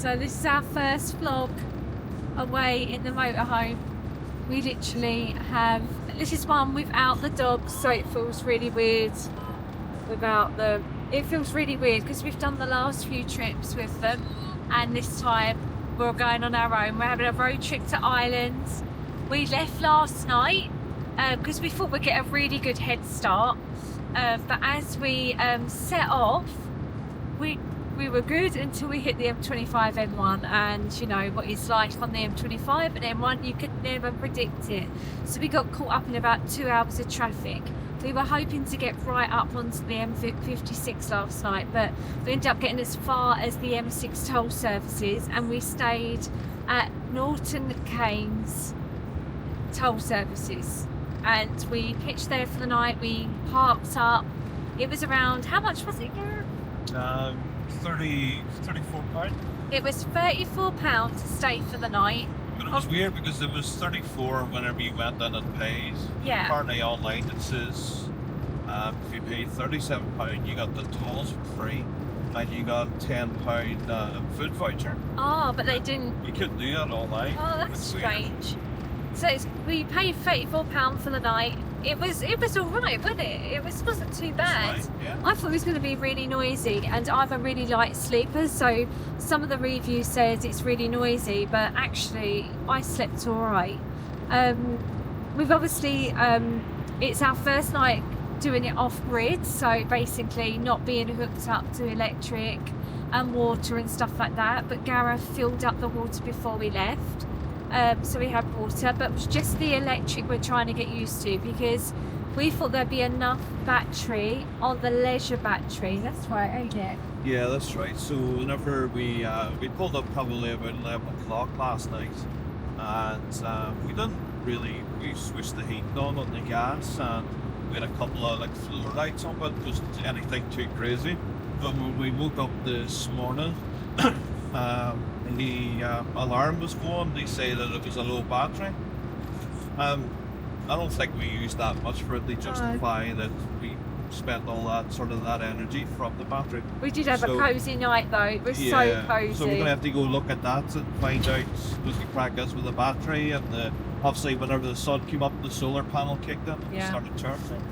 So this is our first vlog away in the motorhome. We literally have, this is one without the dogs, so it feels really weird without them. It feels really weird because we've done the last few trips with them, and this time we're going on our own. We're having a road trip to Ireland. We left last night because we thought we'd get a really good head start, but as we set off, we were good until we hit the M25 M1, and you know what it's like on the M25 and M1, you could never predict it. So we got caught up in about 2 hours of traffic. We were hoping to get right up onto the M56 last night, but we ended up getting as far as the M6 Toll Services, and we stayed at Norton Canes Toll Services, and we pitched there for the night. We parked up. It was around, how much was it, Gareth? 34 pound. It was £34 to stay for the night. But it was weird because it was 34 whenever you went in and paid. Yeah. Apparently online it says if you paid £37 you got the tolls for free, and you got £10 food voucher. Oh, but they didn't. You couldn't do that online. Oh, that's It's weird. strange. So we paid £34 for the night. It was all right, wasn't it? It wasn't too bad. Right, yeah. I thought it was going to be really noisy, and I'm a really light sleeper, so some of the reviews said it's really noisy, but actually I slept all right. We've obviously, it's our first night doing it off grid, so basically not being hooked up to electric and water and stuff like that, but Gareth filled up the water before we left. So we had water, but it was just the electric we're trying to get used to, because we thought there'd be enough battery on the leisure battery. That's right, ain't it? Yeah, that's right. So whenever we pulled up probably about 11 o'clock last night, and we switched the heat on the gas, and we had a couple of like floor lights on, but just anything too crazy. But when we woke up this morning, the alarm was going. They say that it was a low battery. I don't think we used that much for it to justify that we spent all that energy from the battery. We did have a cosy night though. It was so cozy. So we're gonna have to go look at that and find out what the crack is with the battery, and obviously whenever the sun came up, the solar panel kicked in and started charging.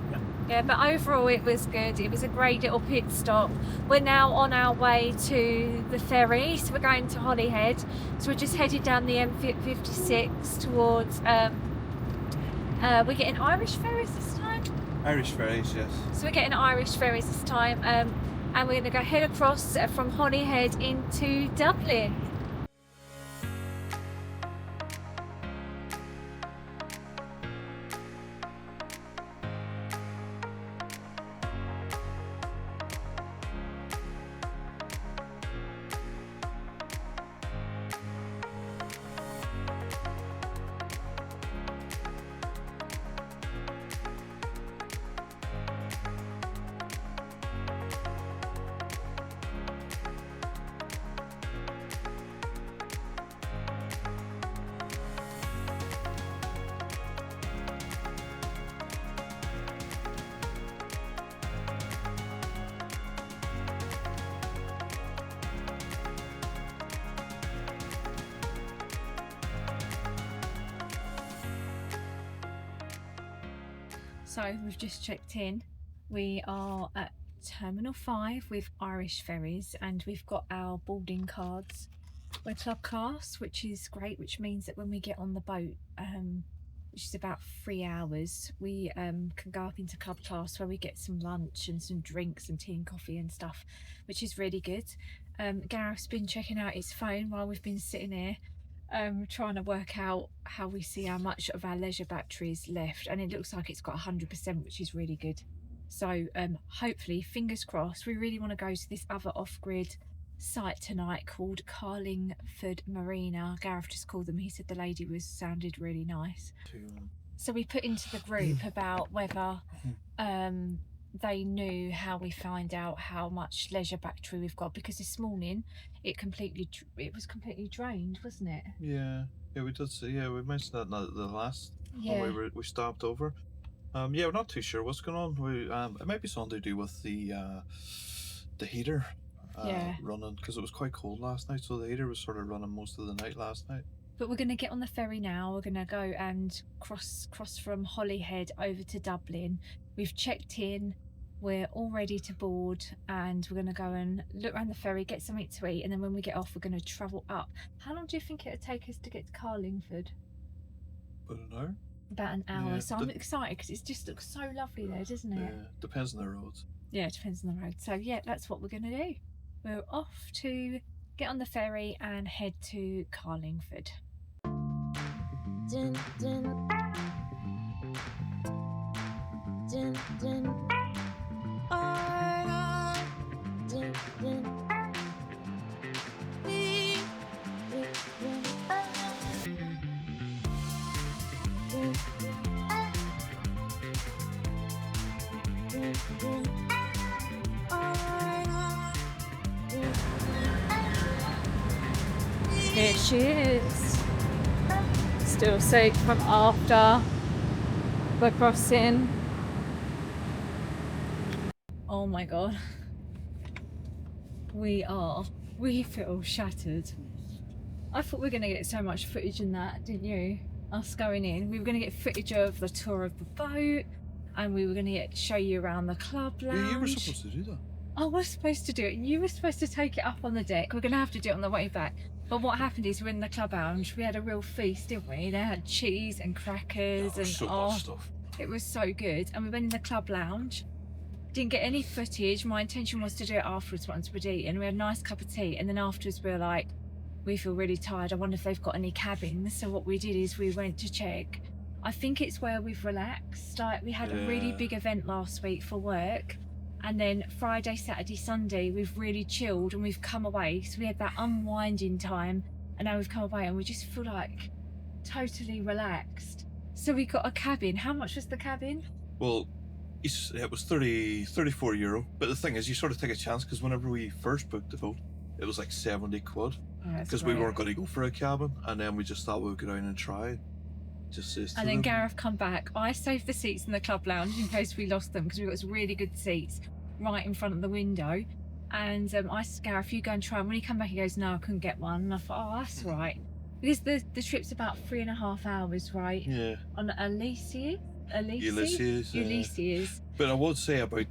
Yeah, but overall it was good. It was a great little pit stop. We're now on our way to the ferry, so we're going to Holyhead. So we're just headed down the M56 towards, we're getting Irish Ferries this time? Irish Ferries, yes. So we're getting Irish Ferries this time, and we're going to go head across from Holyhead into Dublin. So we've just checked in. We are at Terminal 5 with Irish Ferries, and we've got our boarding cards. We're club class, which is great, which means that when we get on the boat, which is about 3 hours, we can go up into club class where we get some lunch and some drinks and tea and coffee and stuff, which is really good. Gareth's been checking out his phone while we've been sitting here, trying to work out how we see how much of our leisure battery is left, and it looks like it's got 100%, which is really good. So hopefully, fingers crossed. We really want to go to this other off-grid site tonight called Carlingford Marina. Gareth just called them. He said the lady sounded really nice. So we put into the group about whether they knew how we find out how much leisure battery we've got, because this morning it was completely drained, wasn't it? Yeah, we did see. Yeah, we mentioned that in the last when we stopped over. Yeah, we're not too sure what's going on. It might be something to do with the heater. Yeah. running, because it was quite cold last night, so the heater was sort of running most of the night last night. But we're going to get on the ferry now. We're going to go and cross from Holyhead over to Dublin. We've checked in. We're all ready to board, and we're going to go and look around the ferry, get something to eat, and then when we get off, we're going to travel up. How long do you think it would take us to get to Carlingford? About an hour? About an hour. Yeah, So I'm excited because it just looks so lovely there, doesn't it? Yeah, depends on the roads. Yeah, it depends on the road. So yeah, that's what we're going to do. We're off to get on the ferry and head to Carlingford. Dun, dun. Dun, dun. Dun, dun. Here she is. Still sick from after the crossing. Oh my god. We feel shattered. I thought we were going to get so much footage in that, didn't you? Us going in. We were going to get footage of the tour of the boat, and we were going to show you around the club lounge. Yeah, you were supposed to do that. I was supposed to do it. You were supposed to take it up on the deck. We're going to have to do it on the way back. But what happened is we're in the club lounge. We had a real feast, didn't we? They had cheese and crackers and so much stuff. It was so good. And we went in the club lounge. Didn't get any footage. My intention was to do it afterwards once we'd eaten. We had a nice cup of tea, and then afterwards we were like, we feel really tired. I wonder if they've got any cabins. So what we did is we went to check. I think it's where we've relaxed. Like, we had a really big event last week for work, and then Friday, Saturday, Sunday we've really chilled and we've come away. So we had that unwinding time, and now we've come away and we just feel like totally relaxed. So we got a cabin. How much was the cabin? Well, it was 34 euro. But the thing is, you sort of take a chance, because whenever we first booked the boat, it was like 70 quid. Because we weren't going to go for a cabin, and then we just thought we would go down and try it. And then Gareth come back. I saved the seats in the club lounge in case we lost them, because we got some really good seats right in front of the window. And I said, Gareth, you go and try. And when he come back, he goes, no, I couldn't get one. And I thought, oh, that's right. Because the trip's about 3.5 hours, right? Yeah. On Ulysses. But I would say about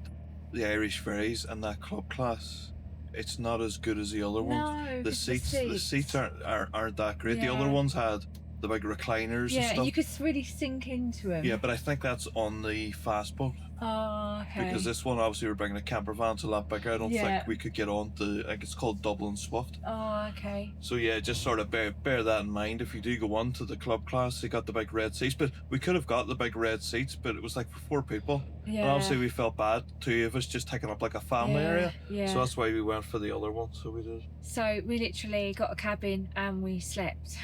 the Irish Ferries and that club class, it's not as good as the other ones. No, The seats aren't that great. The other ones had the big recliners and stuff. You could really sink into them. Yeah, but I think that's on the fast boat. Oh, okay. Because this one, obviously, we're bringing a camper van, it's a lot bigger. I don't think we could get on the, like, it's called Dublin Swift. Oh, okay. So yeah, just sort of bear that in mind. If you do go on to the club class, they got the big red seats, but we could have got the big red seats, but it was like for 4 people. Yeah. And obviously we felt bad, 2 of us just taking up like a family area. Yeah. So that's why we went for the other one, so we did. So we literally got a cabin and we slept.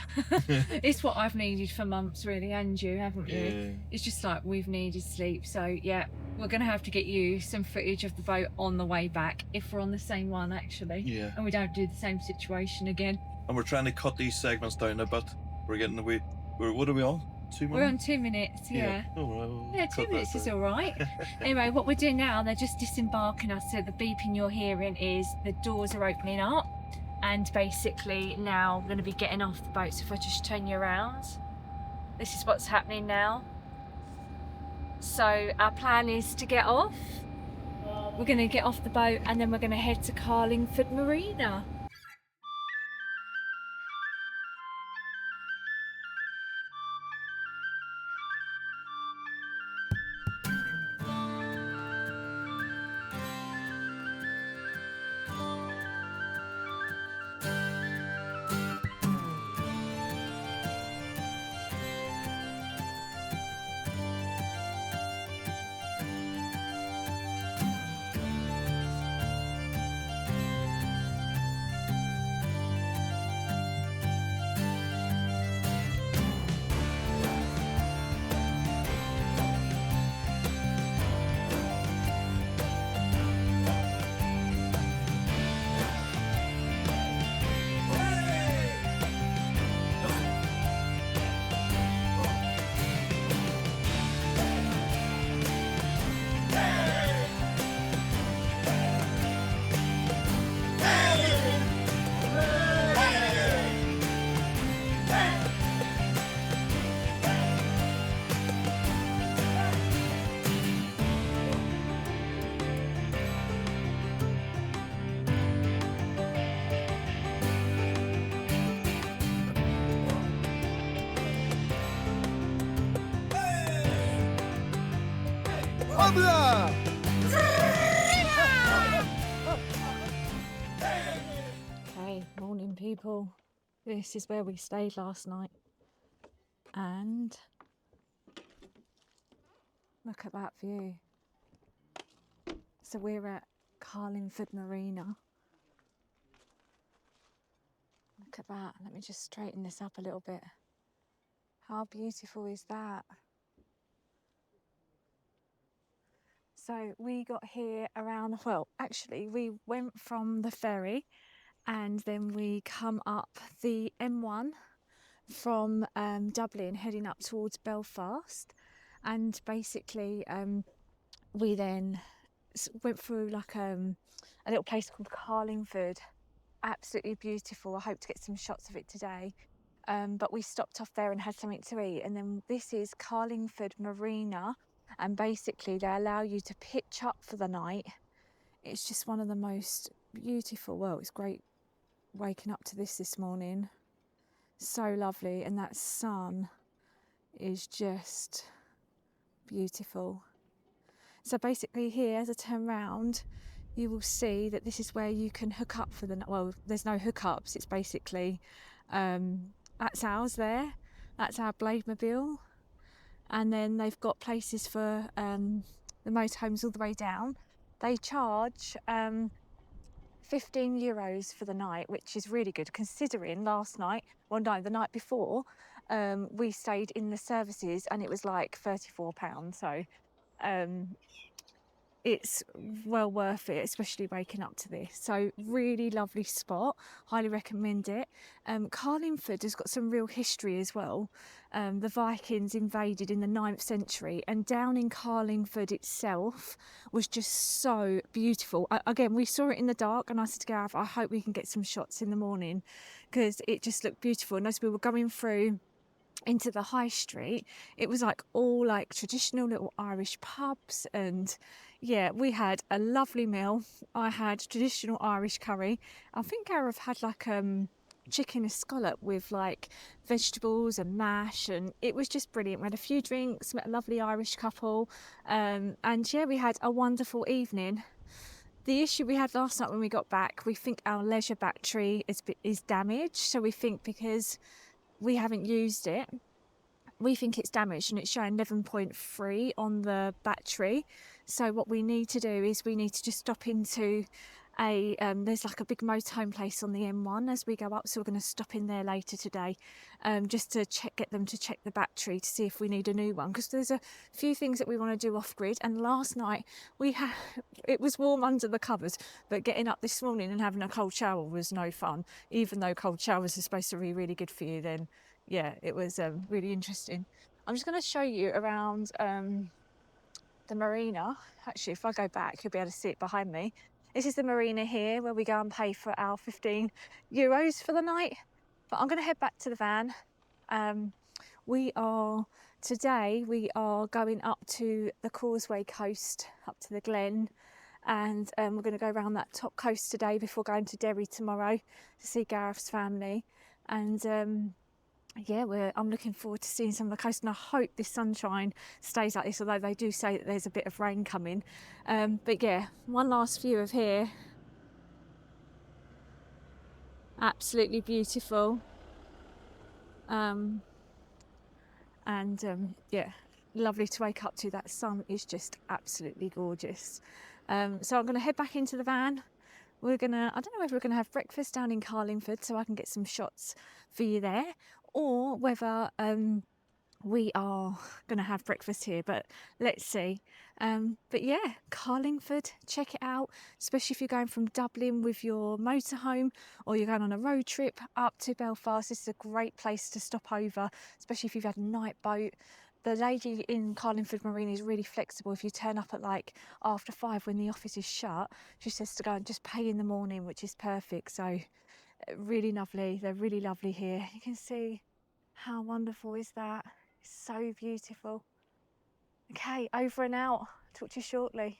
It's what I've needed for months, really, and you, haven't you? Yeah. It's just like we've needed sleep. So yeah, we're going to have to get you some footage of the boat on the way back, if we're on the same one, actually. Yeah. And we don't do the same situation again. And we're trying to cut these segments down a bit. We're getting away. What are we on? 2 minutes? We're on 2 minutes, yeah. Oh, well, Yeah, 2 minutes is all right. Anyway, what we're doing now, they're just disembarking us. So the beeping you're hearing is the doors are opening up. And basically now we're going to be getting off the boat. So if I just turn you around, this is what's happening now. So our plan is to get off. We're going to get off the boat and then we're going to head to Carlingford Marina. Okay, morning people. This is where we stayed last night. And look at that view. So we're at Carlingford Marina. Look at that. Let me just straighten this up a little bit. How beautiful is that? So we got here around, well, actually we went from the ferry and then we come up the M1 from Dublin heading up towards Belfast, and basically we then went through like a little place called Carlingford. Absolutely beautiful. I hope to get some shots of it today. But we stopped off there and had something to eat, and then this is Carlingford Marina, and basically they allow you to pitch up for the night. It's just one of the most beautiful, well, it's great waking up to this morning. So lovely, and that sun is just beautiful. So basically here, as I turn round, you will see that this is where you can hook up for the night. Well, there's no hookups, it's basically that's ours there, that's our Blademobile, and then they've got places for the motorhomes all the way down. They charge €15 for the night, which is really good considering last night, well no, the night before, we stayed in the services and it was like £34. So it's well worth it, especially waking up to this. So really lovely spot, highly recommend it. Carlingford has got some real history as well. The Vikings invaded in the 9th century, and down in Carlingford itself was just so beautiful. Again, we saw it in the dark and I said to Gareth, I hope we can get some shots in the morning because it just looked beautiful. And as we were going through into the high street, it was like all like traditional little Irish pubs, and yeah, we had a lovely meal. I had traditional Irish curry. I think Gareth had like chicken escallop with like vegetables and mash, and it was just brilliant. We had a few drinks, met a lovely Irish couple, and yeah, we had a wonderful evening. The issue we had last night when we got back, we think our leisure battery is damaged. So we think because we haven't used it, we think it's damaged, and it's showing 11.3 on the battery. So what we need to do is we need to just stop into a there's like a big motorhome place on the M1 as we go up, so we're going to stop in there later today, just to get them to check the battery to see if we need a new one, because there's a few things that we want to do off grid. And last night it was warm under the covers, but getting up this morning and having a cold shower was no fun. Even though cold showers are supposed to be really good for you, then yeah, it was really interesting. I'm just going to show you around the marina. Actually, if I go back, you'll be able to see it behind me. This is the marina here where we go and pay for our €15 for the night. But I'm going to head back to the van. Today we are going up to the Causeway coast, up to the Glen, and we're going to go around that top coast today before going to Derry tomorrow to see Gareth's family. And yeah, I'm looking forward to seeing some of the coast, and I hope this sunshine stays like this, although they do say that there's a bit of rain coming. But yeah, one last view of here. Absolutely beautiful. Yeah, lovely to wake up to. That sun is just absolutely gorgeous. So I'm going to head back into the van. I don't know whether we're going to have breakfast down in Carlingford so I can get some shots for you there, or whether we are going to have breakfast here, but let's see. But yeah, Carlingford, check it out, especially if you're going from Dublin with your motorhome or you're going on a road trip up to Belfast. This is a great place to stop over, especially if you've had a night boat. The lady in Carlingford Marina is really flexible. If you turn up at like after 5 when the office is shut, she says to go and just pay in the morning, which is perfect. So really lovely. They're really lovely here. You can see how wonderful is that. It's so beautiful. Okay, over and out. Talk to you shortly.